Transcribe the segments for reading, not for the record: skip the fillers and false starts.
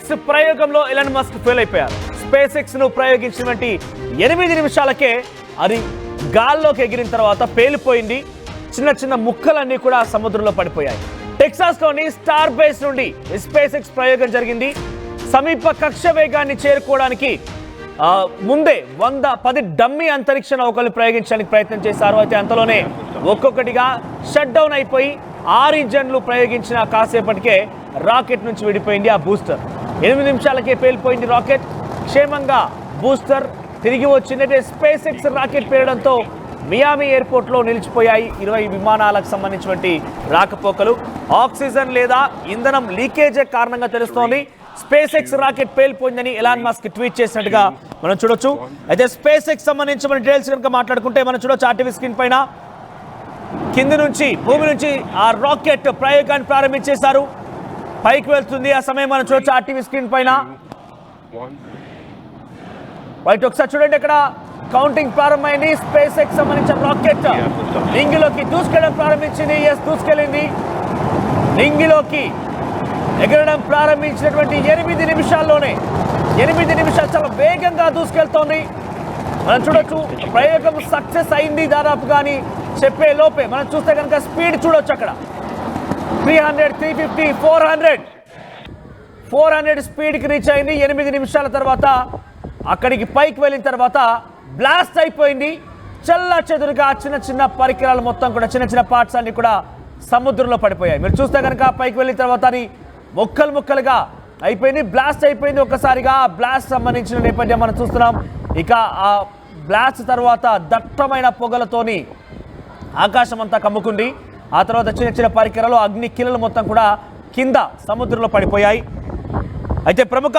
X ప్రయోగంలో Elon Musk fail అయిపోయారు. Space X ను ప్రయోగించినటువంటి 8 నిమిషాలకే అది గాల్లోకి ఎగిరిన తర్వాత పేలిపోయింది. చిన్న చిన్న ముక్కలన్నీ కూడా సముద్రంలో పడిపోయాయి. టెక్సాస్ లోని స్టార్ బేస్ నుండి స్పేస్ ఎక్స్ ప్రయోగం జరిగింది. సమీప కక్ష వేగాన్ని చేరుకోవడానికి ముందే 110 డమ్మీ అంతరిక్ష నౌకలు ప్రయోగించడానికి ప్రయత్నం చేశారు. అయితే అంతలోనే ఒక్కొక్కటిగా షట్ డౌన్ అయిపోయి 6 ఇంజన్లు ప్రయోగించిన కాసేపటికే రాకెట్ నుంచి విడిపోయింది ఆ బూస్టర్. 8 నిమిషాలకే పేలిపోయింది రాకెట్. క్షేమంగా బూస్టర్ తిరిగి వచ్చిందంటే స్పేస్ ఎక్స్ రాకెట్ పేరడంతో మియామి ఎయిర్పోర్ట్లో నిలిచిపోయాయి 20 విమానాలకు సంబంధించినటువంటి రాకపోకలు. ఆక్సిజన్ లేదా ఇంధనం లీకేజే కారణంగా తెలుస్తోంది. స్పేస్ ఎక్స్ రాకెట్ పేలిపోయిందని ఎలాన్ మస్క్ ట్వీట్ చేసినట్టుగా మనం చూడొచ్చు. అయితే స్పేస్ ఎక్స్ సంబంధించిన డీటెయిల్స్ కనుక మాట్లాడుకుంటే మనం చూడొచ్చు ఆర్టీవీ స్క్రీన్ పైన కింది నుంచి భూమి నుంచి ఆ రాకెట్ ప్రయోగాన్ని ప్రారంభించేశారు. పైకి వెళ్తుంది. ఆ సమయం మనం చూడొచ్చు ఆర్టీవీ స్క్రీన్ పైన. రైట్, ఒకసారి చూడండి, ఇక్కడ కౌంటింగ్ ప్రారంభమైంది. స్పేస్ ఎక్స్ సంబంధించిన రాకెట్ నింగిలోకి దూసుకెళ్ళడం ప్రారంభించింది. దూసుకెళ్ళింది. నింగిలోకి ఎగరడం ప్రారంభించినటువంటి 8 నిమిషాల్లోనే 8 నిమిషాలు చాలా వేగంగా దూసుకెళ్తోంది. మనం చూడొచ్చు ప్రయోగం సక్సెస్ అయింది దాదాపుగా అని చెప్పే లోపే మనం చూస్తే కనుక స్పీడ్ చూడొచ్చు. అక్కడ 300, 350, 400 స్పీడ్కి రీచ్ అయింది. 8 నిమిషాల తర్వాత అక్కడికి పైకి వెళ్ళిన తర్వాత బ్లాస్ట్ అయిపోయింది. చల్ల చెదురుగా చిన్న చిన్న పరికరాలు మొత్తం కూడా చిన్న చిన్న పార్ట్స్ అన్ని కూడా సముద్రంలో పడిపోయాయి. మీరు చూస్తే కనుక పైకి వెళ్ళిన తర్వాత అది ముక్కలు ముక్కలుగా అయిపోయింది. బ్లాస్ట్ అయిపోయింది ఒక్కసారిగా. ఆ బ్లాస్ట్ సంబంధించిన నేపథ్యం మనం చూస్తున్నాం. ఇక ఆ బ్లాస్ట్ తర్వాత దట్టమైన పొగలతోని ఆకాశం అంతా కమ్ముకుంది. ఆ తర్వాత చిన్న చిన్న పరికరాలు అగ్ని కిలలు మొత్తం కూడా కింద సముద్రంలో పడిపోయాయి. అయితే ప్రముఖ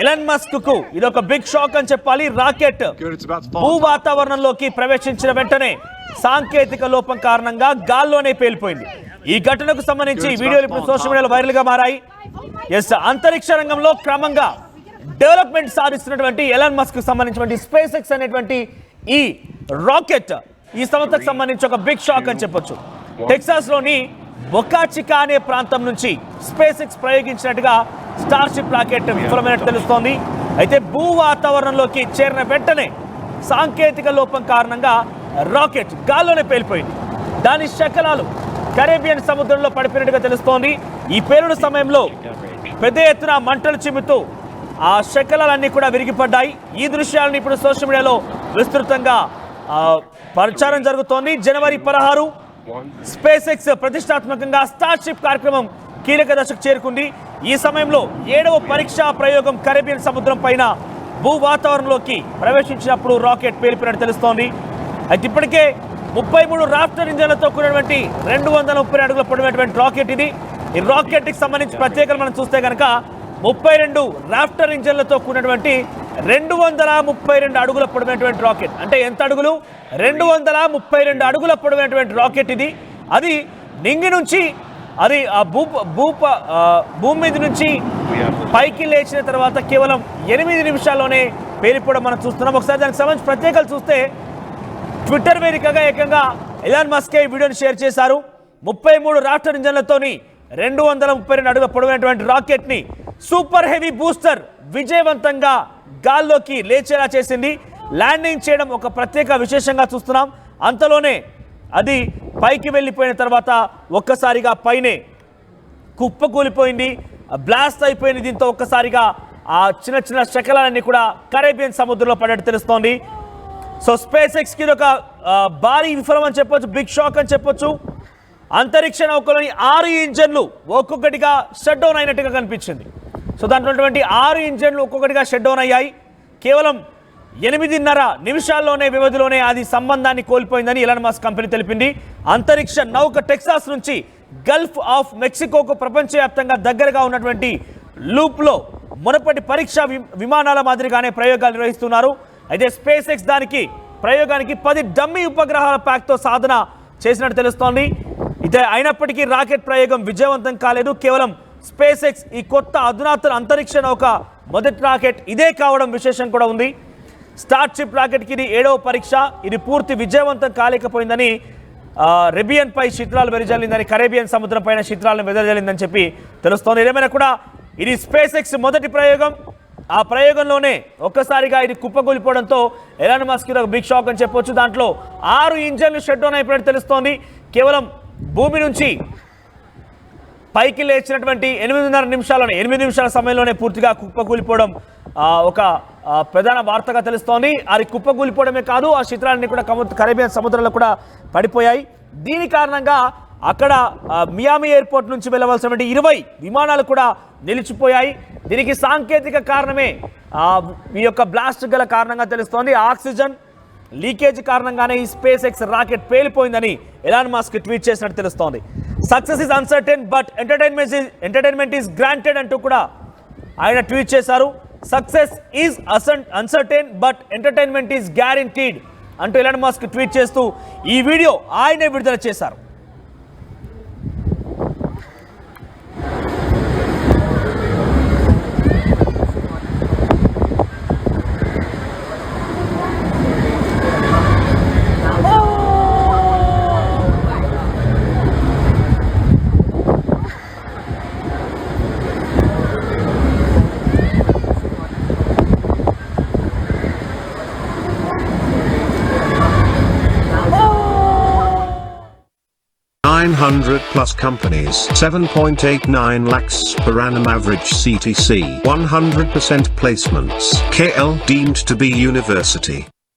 ఎలాన్ మస్క్ కు ఇదొక బిగ్ షాక్ అని చెప్పాలి. రాకెట్ భూ వాతావరణంలోకి ప్రవేశించిన వెంటనే సాంకేతిక లోపం కారణంగా గాల్లోనే పేలిపోయింది. ఈ ఘటనకు సంబంధించి వీడియోలు ఇప్పుడు సోషల్ మీడియాలో వైరల్ గా మారాయి. అంతరిక్ష రంగంలో క్రమంగా డెవలప్మెంట్ సాధిస్తున్నటువంటి ఎలాన్ మస్క్ కు సంబంధించినటువంటి స్పేస్ ఎక్స్ అనేటువంటి ఈ రాకెట్ ఈ సంస్థకు సంబంధించి ఒక బిగ్ షాక్ అని చెప్పొచ్చు. టెక్సాస్ లోని బొకాచికా అనే ప్రాంతం నుంచి స్పేస్ ఎక్స్ ప్రయోగించినట్టుగా స్టార్షిప్ రాకెట్ విఫలమైనట్టు తెలుస్తోంది. అయితే భూ వాతావరణంలోకి చేరిన వెంటనే సాంకేతిక లోపం కారణంగా రాకెట్ గాల్లోనే పేలిపోయింది. దాని శకలాలు కరేబియన్ సముద్రంలో పడిపోయినట్టుగా తెలుస్తోంది. ఈ పేలుడు సమయంలో పెద్ద ఎత్తున మంటలు చిమ్ముతూ ఆ శకలాలన్నీ కూడా విరిగిపడ్డాయి. ఈ దృశ్యాలను ఇప్పుడు సోషల్ మీడియాలో విస్తృతంగా ప్రచారం జరుగుతోంది. జనవరి 16 స్పేస్ ఎక్స్ ప్రతిష్టాత్మకంగా స్టార్షిప్ కార్యక్రమం కీలక దశకు చేరుకుంది. ఈ సమయంలో 7వ పరీక్షా ప్రయోగం కరేబియన్ సముద్రం పైన భూ వాతావరణంలోకి ప్రవేశించినప్పుడు రాకెట్ పేలిపోయినట్టు తెలుస్తోంది. అయితే ఇప్పటికే 33 రాఫ్టర్ ఇంజన్లతో కూడినటువంటి 230 అడుగుల పొడవైనటువంటి రాకెట్ ఇది. ఈ రాకెట్ కి సంబంధించి ప్రత్యేకత మనం చూస్తే కనుక 32 రాఫ్టర్ ఇంజన్లతో కూడినటువంటి 232 అడుగుల పొడవైనటువంటి రాకెట్. అంటే ఎంత అడుగులు? 232 అడుగుల పొడవైనటువంటి రాకెట్ ఇది. అది నింగి నుంచి అది భూమి మీద నుంచి పైకి లేచిన తర్వాత కేవలం 8 నిమిషాల్లోనే పేలిపోవడం మనం చూస్తున్నాం. ఒకసారి దానికి సంబంధించి ప్రత్యేకలు చూస్తే ట్విట్టర్ వేదికగా ఏకంగా ఎలాన్ మస్క్ ఈ వీడియోని షేర్ చేశారు. 33 రాఫ్టర్ ఇంజన్లతోని 232 అడుగుల పొడవైనటువంటి రాకెట్ ని సూపర్ హెవీ బూస్టర్ విజయవంతంగా గాల్లోకి లేచేలా చేసింది. ల్యాండింగ్ చేయడం ఒక ప్రత్యేక విశేషంగా చూస్తున్నాం. అంతలోనే అది పైకి వెళ్ళిపోయిన తర్వాత ఒక్కసారిగా పైనే కుప్పకూలిపోయింది, బ్లాస్ట్ అయిపోయింది. దీంతో ఒక్కసారిగా ఆ చిన్న చిన్న శకలాలన్నీ కూడా కరేబియన్ సముద్రంలో పడ్డట్టు తెలుస్తోంది. సో స్పేస్ ఎక్స్ కి ఒక భారీ విఫలం అని చెప్పొచ్చు, బిగ్ షాక్ అని చెప్పొచ్చు. అంతరిక్ష నౌకలోని 6 ఇంజన్లు ఒక్కొక్కటిగా షట్ డౌన్ అయినట్టుగా కనిపించింది. సో దాంట్లో 6 ఇంజన్లు ఒక్కొక్కటిగా షట్ డౌన్ అయ్యాయి. కేవలం 8.5 నిమిషాల్లోనే వ్యవధిలోనే అది సంబంధాన్ని కోల్పోయిందని ఎలాన్ మస్క్ కంపెనీ తెలిపింది. అంతరిక్ష నౌక టెక్సాస్ నుంచి గల్ఫ్ ఆఫ్ మెక్సికోకు ప్రపంచవ్యాప్తంగా దగ్గరగా ఉన్నటువంటి లూప్లో మునుపటి పరీక్షా విమానాల మాదిరిగానే ప్రయోగాలు నిర్వహిస్తున్నారు. అయితే స్పేస్ ఎక్స్ ప్రయోగానికి 10 డమ్మీ ఉపగ్రహాల ప్యాక్తో సాధన చేసినట్టు తెలుస్తోంది. అయితే అయినప్పటికీ రాకెట్ ప్రయోగం విజయవంతం కాలేదు. కేవలం స్పేస్ ఎక్స్ ఈ కొత్త అధునాతన అంతరిక్ష నౌక మొదటి రాకెట్ ఇదే కావడం విశేషం కూడా ఉంది. స్టార్షిప్ రాకెట్కి ఇది 7వ పరీక్ష. ఇది పూర్తి విజయవంతం కాలేకపోయిందని రెబియన్ పై శిథిలాలు వెదజల్లిందని, కరేబియన్ సముద్రం పైన శిథిలాలను వెదజల్లిందని చెప్పి తెలుస్తోంది. ఏదేమైనా కూడా ఇది స్పేస్ ఎక్స్ మొదటి ప్రయోగం. ఆ ప్రయోగంలోనే ఒక్కసారిగా ఇది కుప్పకూలిపోవడంతో ఎలాన్ మస్క్ ఒక బిగ్ షాక్ అని చెప్పొచ్చు. దాంట్లో 6 ఇంజన్లు షట్ డౌన్ అయిపోయినట్టు తెలుస్తోంది. కేవలం భూమి నుంచి పైకి లేచినటువంటి 8 నిమిషాల సమయంలోనే పూర్తిగా కుప్పకూలిపోవడం ఒక ప్రధాన వార్తగా తెలుస్తోంది. అది కుప్పకూలిపోవడమే కాదు, ఆ చిత్రాలన్నీ కూడా కరేబియన్ సముద్రంలో కూడా పడిపోయాయి. దీని కారణంగా అక్కడ మియామి ఎయిర్పోర్ట్ నుంచి వెళ్ళవలసినటువంటి 20 విమానాలు కూడా నిలిచిపోయాయి. దీనికి సాంకేతిక కారణమే ఈ యొక్క బ్లాస్ట్ గల కారణంగా తెలుస్తోంది. ఆక్సిజన్ లీకేజ్ కారణంగానే ఈ స్పేస్ ఎక్స్ రాకెట్ పేలిపోయిందని ఎలాన్ మస్క్ ట్వీట్ చేసినట్టు తెలుస్తోంది. Success is uncertain but entertainment is granted అంటూ కూడా ఆయన ట్వీట్ చేశారు. Success is uncertain but entertainment is guaranteed అంటూ ఎలాన్ మస్క్ ట్వీట్ చేస్తూ ఈ వీడియో ఆయనే విడుదల చేశారు. +900 companies, 7.89 lakhs per annum average CTC, 100% placements. KL deemed to be university.